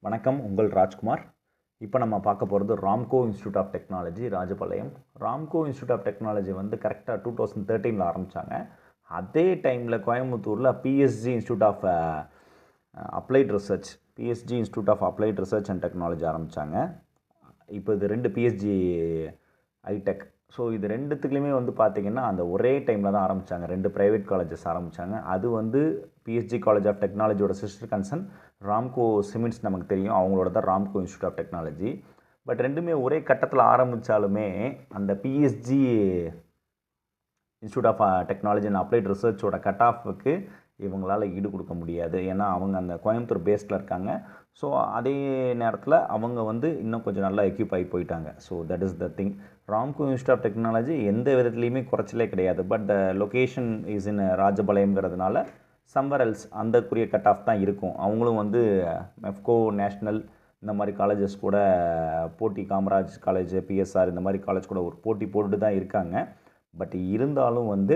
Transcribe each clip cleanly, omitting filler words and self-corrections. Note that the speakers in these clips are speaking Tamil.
வணக்கம், உங்கள் ராஜ்குமார். இப்போ நம்ம பார்க்க போகிறது Ramco institute of technology, Rajapalayam. Ramco institute of technology வந்து கரெக்டாக 2013 ஆரம்பித்தாங்க. அதே டைமில் கோயம்புத்தூரில் PSG institute of applied research and technology ஆரம்பித்தாங்க. இப்போ இது 2 பிஎஸ்ஜி ஐடெக். ஸோ இது ரெண்டுத்துக்குலையுமே வந்து பார்த்திங்கன்னா அந்த ஒரே டைமில் தான் ஆரம்பித்தாங்க. 2 ப்ரைவேட் காலேஜஸ் ஆரம்பித்தாங்க. அது வந்து பிஎஸ்ஜி காலேஜ் ஆஃப் டெக்னாலஜியோட சிஸ்டர் கன்சர்ன் ராம்கோ சிமெண்ட்ஸ் நமக்கு தெரியும், அவங்களோட தான் Ramco institute of technology. But ரெண்டுமே ஒரே கட்டத்தில் ஆரம்பித்தாலுமே அந்த PSG institute of technology and applied ரிசர்ச்சோட கட் ஆஃபுக்கு இவங்களால் ஈடு கொடுக்க முடியாது. ஏன்னா அவங்க அந்த கோயம்புத்தூர் பேஸில் இருக்காங்க. ஸோ அதே நேரத்தில் அவங்க வந்து இன்னும் கொஞ்சம் நல்லா எக்யூப் ஆகி போயிட்டாங்க. So that is the thing. Ramco institute of technology எந்த விதத்துலேயுமே குறைச்சலே கிடையாது. But the location is in ராஜபாளையம்ங்கிறதுனால சம்வர் எல்ஸ் அந்தக்குரிய கட் ஆஃப் தான் இருக்கும். அவங்களும் வந்து மெஃப்கோ, நேஷ்னல் இந்த மாதிரி காலேஜஸ் கூட போட்டி, காமராஜ் காலேஜ், பிஎஸ்ஆர் இந்த மாதிரி காலேஜ் கூட ஒரு போட்டி போட்டுட்டு தான் இருக்காங்க. பட் இருந்தாலும் வந்து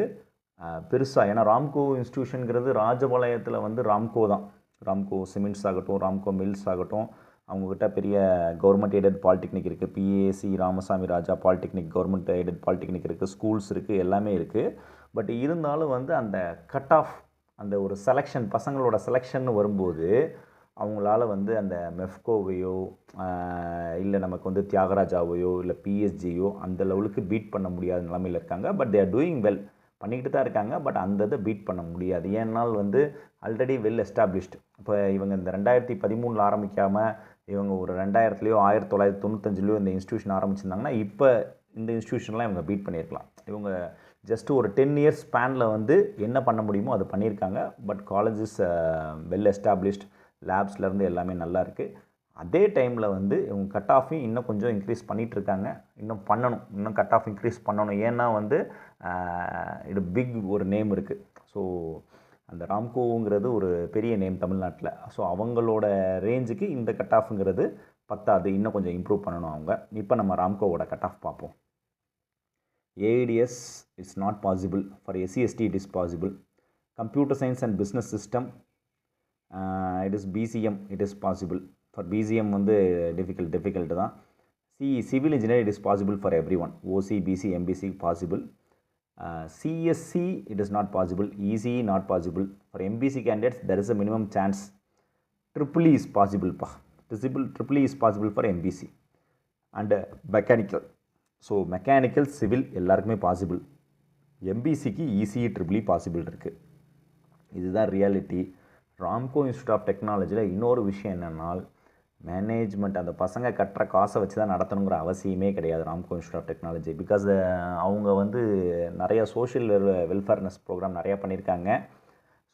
பெருசாக, ஏன்னா ராம்கோ இன்ஸ்டியூஷனுங்கிறது ராஜபாளையத்தில் வந்து ராம்கோ தான். ராம்கோ சிமெண்ட்ஸ் ஆகட்டும், ராம்கோ மில்ஸ் ஆகட்டும், அவங்கக்கிட்ட பெரிய கவர்மெண்ட் எய்டட் பாலிடெக்னிக் இருக்குது. பிஏசி ராமசாமி ராஜா பாலிடெக்னிக், கவர்மெண்ட் எய்டட் பாலிடெக்னிக் இருக்குது, ஸ்கூல்ஸ் இருக்குது, எல்லாமே இருக்குது. பட் இருந்தாலும் வந்து அந்த கட் ஆஃப், அந்த ஒரு செலெக்ஷன், பசங்களோட செலெக்ஷன் வரும்போது அவங்களால வந்து அந்த மெஃப்கோவையோ இல்லை நமக்கு வந்து தியாகராஜாவையோ இல்லை பிஎஸ்ஜியோ அந்த லெவலுக்கு பீட் பண்ண முடியாத நிலைமையில் இருக்காங்க. But they are doing well, பண்ணிக்கிட்டு தான் இருக்காங்க. பட் அந்த இதை பீட் பண்ண முடியாது. ஏன்னால் வந்து ஆல்ரெடி வெல் எஸ்டாப்ளிஷ்டு. இப்போ இவங்க இந்த 2013 ஆரம்பிக்காமல் இவங்க ஒரு 2000லையோ 1995லையோ இந்த இன்ஸ்டியூஷன் ஆரம்பிச்சிருந்தாங்கன்னா இப்போ இந்த இன்ஸ்டியூஷன்லாம் இவங்க பீட் பண்ணியிருக்கலாம். இவங்க ஜஸ்ட்டு ஒரு 10 இயர்ஸ் ஸ்பேனில் வந்து என்ன பண்ண முடியுமோ அது பண்ணியிருக்காங்க. பட் காலேஜஸ் வெல் எஸ்டாப்ளிஷ்ட், லேப்ஸ்லேருந்து எல்லாமே நல்லா இருக்குது. அதே டைமில் வந்து இவங்க கட் ஆஃபையும் இன்னும் கொஞ்சம் இன்க்ரீஸ் பண்ணிகிட்ருக்காங்க. இன்னும் பண்ணணும், இன்னும் கட் ஆஃப் இன்க்ரீஸ் பண்ணணும். ஏன்னா வந்து இது பிக் ஒரு நேம் இருக்குது. ஸோ அந்த ராம்கோங்கிறது ஒரு பெரிய நேம் தமிழ்நாட்டில். ஸோ அவங்களோட ரேஞ்சுக்கு இந்த கட் ஆஃப்ங்கிறது பத்தாது, இன்னும் கொஞ்சம் இம்ப்ரூவ் பண்ணணும் அவங்க. இப்போ நம்ம ராம்கோவோட கட் ஆஃப் பார்ப்போம். AIDS it's not possible. For SC/ST it is possible. Computer science and business system it is BCM it is possible. For BCM வந்து டிஃபிகல்ட் தான். Civil engineer it is possible for every one. OC, BC, MBC possible. CSC it is not possible. ECE not possible. For MBC candidates there is a minimum chance. EEE is possible pa. EEE is possible for MBC. And mechanical. So mechanical, civil எல்லாருக்குமே பாசிபிள். MBCக்கு ECE EEE பாசிபிள் இருக்குது. இதுதான் ரியாலிட்டி. ராம்கோ இன்ஸ்டியூட் ஆஃப் டெக்னாலஜியில் இன்னொரு விஷயம் என்னென்னா, மேனேஜ்மெண்ட் அந்த பசங்க கட்டுற காசை வச்சு தான் நடத்தணுங்கிற அவசியமே கிடையாது Ramco institute of technology. Because அவங்க வந்து நிறைய சோஷியல் வெல்ஃபேர்னஸ் ப்ரோக்ராம் நிறையா பண்ணியிருக்காங்க.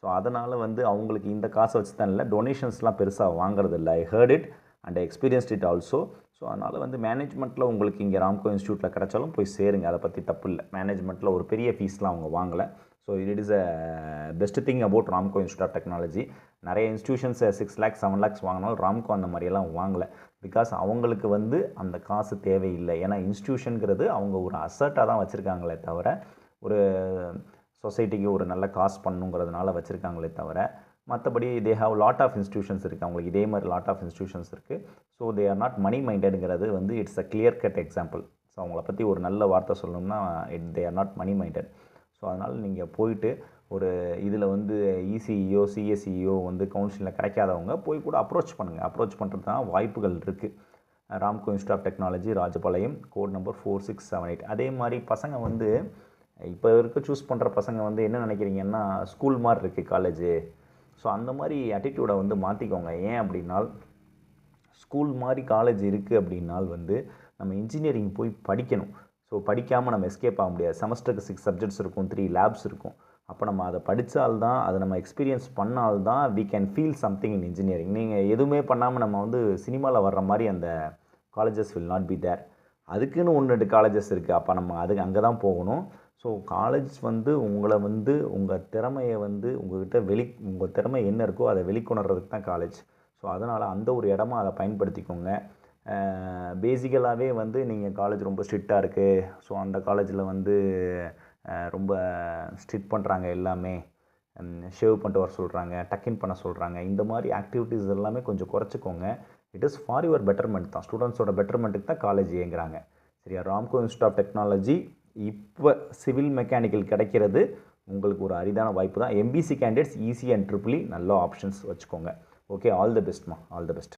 ஸோ அதனால் வந்து அவங்களுக்கு இந்த காசை வச்சு தான் இல்லை, டொனேஷன்ஸ்லாம் பெருசாக வாங்குறது இல்லை. I heard it and I experienced it also. So அதனால் வந்து மேனேஜ்மெண்ட்டில் உங்களுக்கு இங்கே ராம்கோ இன்ஸ்டியூட்டில் கிடச்சாலும் போய் சேருங்க, அதை பற்றி தப்பு இல்லை. மேனேஜ்மெண்ட்டில் ஒரு பெரிய ஃபீஸ்லாம் அவங்க வாங்கலை. So it is a best thing about Ramco institute of technology. நிறைய இன்ஸ்டியூஷன்ஸ் 6 lakhs 7 lakhs வாங்கினாலும் ராம்கோ அந்த மாதிரியெல்லாம் வாங்கலை. பிகாஸ் அவங்களுக்கு வந்து அந்த காசு தேவையில்லை. ஏன்னா இன்ஸ்டியூஷனுங்கிறது அவங்க ஒரு அசட்டாக தான் வச்சுருக்காங்களே தவிர, ஒரு சொசைட்டிக்கு ஒரு நல்ல காசு பண்ணுங்கிறதுனால வச்சுருக்காங்களே தவிர, மற்றபடி they have lot of institutions இருக்குது. அவங்களுக்கு இதே மாதிரி லாட் ஆஃப் இன்ஸ்டியூஷன்ஸ் இருக்குது. So they are not money மைண்டடுங்கிறது வந்து it's a clear cut example. So அவங்கள பற்றி ஒரு நல்ல வார்த்தை சொல்லணும்னா they are not money minded. So அதனால் நீங்கள் போயிட்டு ஒரு இதில் வந்து ECEO, CSEO வந்து கவுன்சிலில் கிடைக்காதவங்க போய் கூட அப்ரோச் பண்ணுங்கள். அப்ரோச் பண்ணுறது தான் வாய்ப்புகள் இருக்குது. Ramco institute of technology, Rajapalayam, code number 4678. அதே மாதிரி பசங்க வந்து இப்போ சூஸ் பண்ணுற பசங்க வந்து என்ன நினைக்கிறீங்கன்னா, ஸ்கூல் மாதிரி இருக்குது காலேஜு. ஸோ அந்த மாதிரி ஆட்டிடியூடை வந்து மாற்றிக்கோங்க. ஏன் அப்படின்னா, ஸ்கூல் மாதிரி காலேஜ் இருக்குது அப்படின்னால் வந்து நம்ம இன்ஜினியரிங் போய் படிக்கணும். ஸோ படிக்காமல் நம்ம எஸ்கேப் ஆக முடியாது. செமஸ்டருக்கு 6 சப்ஜெக்ட்ஸ் இருக்கும், 3 லேப்ஸ் இருக்கும். அப்போ நம்ம அதை படித்தால்தான், அதை நம்ம எக்ஸ்பீரியன்ஸ் பண்ணால்தான் we can feel something in engineering. நீங்கள் எதுவுமே பண்ணாமல் நம்ம வந்து சினிமாவில் வர்ற மாதிரி அந்த colleges will not be there. அதுக்குன்னு 1-2 காலேஜஸ் இருக்குது. அப்போ நம்ம அதுக்கு அங்கே தான் போகணும். ஸோ காலேஜ் வந்து உங்களை வந்து உங்கள் திறமையை வந்து உங்கள்கிட்ட உங்கள் திறமை என்ன இருக்கோ அதை வெளிக்கொணர்றதுக்கு தான் காலேஜ். ஸோ அதனால் அந்த ஒரு இடமா அதை பயன்படுத்திக்கோங்க. பேசிக்கலாகவே வந்து நீங்கள் காலேஜ் ரொம்ப ஸ்ட்ரிக்டாக இருக்குது, ஸோ அந்த காலேஜில் வந்து ரொம்ப ஸ்ட்ரிக்ட் பண்ணுறாங்க, எல்லாமே ஷேவ் பண்ணிட்டு வர சொல்கிறாங்க, டக்கின் பண்ண சொல்கிறாங்க, இந்த மாதிரி ஆக்டிவிட்டீஸ் எல்லாமே கொஞ்சம் குறைச்சிக்கோங்க. It is for your betterment தான், ஸ்டூடெண்ட்ஸோட பெட்டர்மெண்ட்டுக்கு தான் காலேஜ் இயங்குறாங்க. சரியா? ராம்கோ இன்ஸ்டியூட் ஆஃப் டெக்னாலஜி இப்போ சிவில் மெக்கானிக்கல் கிடைக்கிறது உங்களுக்கு ஒரு அரிதான வாய்ப்பு தான். MBC candidates EC and triple நல்ல ஆப்ஷன்ஸ் வச்சுக்கோங்க. ஓகே, ஆல் தி பெஸ்ட்மா, ஆல் தி பெஸ்ட்.